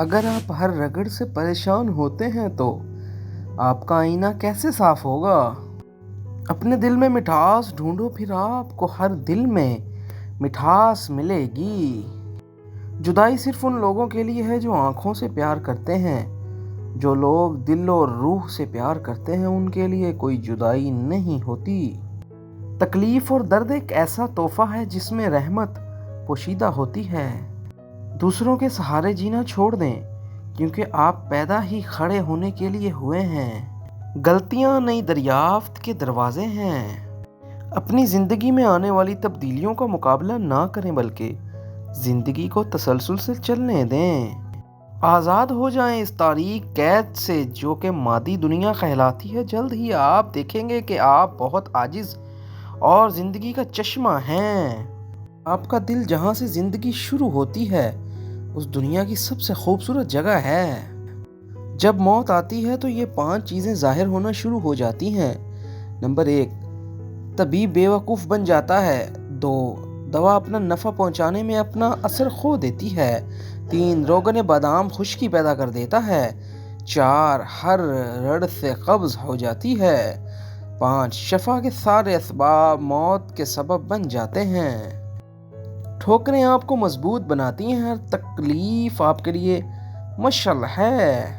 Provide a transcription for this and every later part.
اگر آپ ہر رگڑ سے پریشان ہوتے ہیں تو آپ کا آئینہ کیسے صاف ہوگا؟ اپنے دل میں مٹھاس ڈھونڈو، پھر آپ کو ہر دل میں مٹھاس ملے گی۔ جدائی صرف ان لوگوں کے لیے ہے جو آنکھوں سے پیار کرتے ہیں۔ جو لوگ دل اور روح سے پیار کرتے ہیں ان کے لیے کوئی جدائی نہیں ہوتی۔ تکلیف اور درد ایک ایسا تحفہ ہے جس میں رحمت پوشیدہ ہوتی ہے۔ دوسروں کے سہارے جینا چھوڑ دیں، کیونکہ آپ پیدا ہی کھڑے ہونے کے لیے ہوئے ہیں۔ غلطیاں نئی دریافت کے دروازے ہیں۔ اپنی زندگی میں آنے والی تبدیلیوں کا مقابلہ نہ کریں، بلکہ زندگی کو تسلسل سے چلنے دیں۔ آزاد ہو جائیں اس تاریک قید سے جو کہ مادی دنیا کہلاتی ہے۔ جلد ہی آپ دیکھیں گے کہ آپ بہت عاجز اور زندگی کا چشمہ ہیں۔ آپ کا دل جہاں سے زندگی شروع ہوتی ہے اس دنیا کی سب سے خوبصورت جگہ ہے۔ جب موت آتی ہے تو یہ 5 چیزیں ظاہر ہونا شروع ہو جاتی ہیں۔ نمبر 1، طبیب بیوقوف بن جاتا ہے۔ 2، دوا اپنا نفع پہنچانے میں اپنا اثر کھو دیتی ہے۔ 3، روغن بادام خشکی پیدا کر دیتا ہے۔ 4، ہر رڑ سے قبض ہو جاتی ہے۔ 5، شفا کے سارے اسباب موت کے سبب بن جاتے ہیں۔ ٹھوکریں آپ کو مضبوط بناتی ہیں، ہر تکلیف آپ کے لیے مشعل ہے۔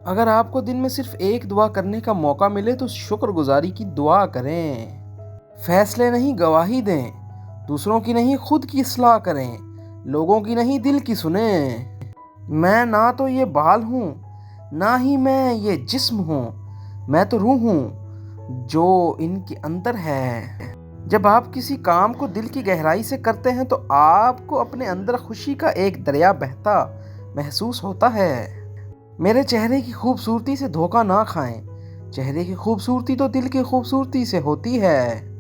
اگر آپ کو دن میں صرف ایک دعا کرنے کا موقع ملے تو شکر گزاری کی دعا کریں۔ فیصلے نہیں، گواہی دیں۔ دوسروں کی نہیں، خود کی اصلاح کریں۔ لوگوں کی نہیں، دل کی سنیں۔ میں نہ تو یہ بال ہوں، نہ ہی میں یہ جسم ہوں، میں تو روح ہوں جو ان کے اندر ہے۔ جب آپ کسی کام کو دل کی گہرائی سے کرتے ہیں تو آپ کو اپنے اندر خوشی کا ایک دریا بہتا محسوس ہوتا ہے۔ میرے چہرے کی خوبصورتی سے دھوکہ نہ کھائیں۔ چہرے کی خوبصورتی تو دل کی خوبصورتی سے ہوتی ہے۔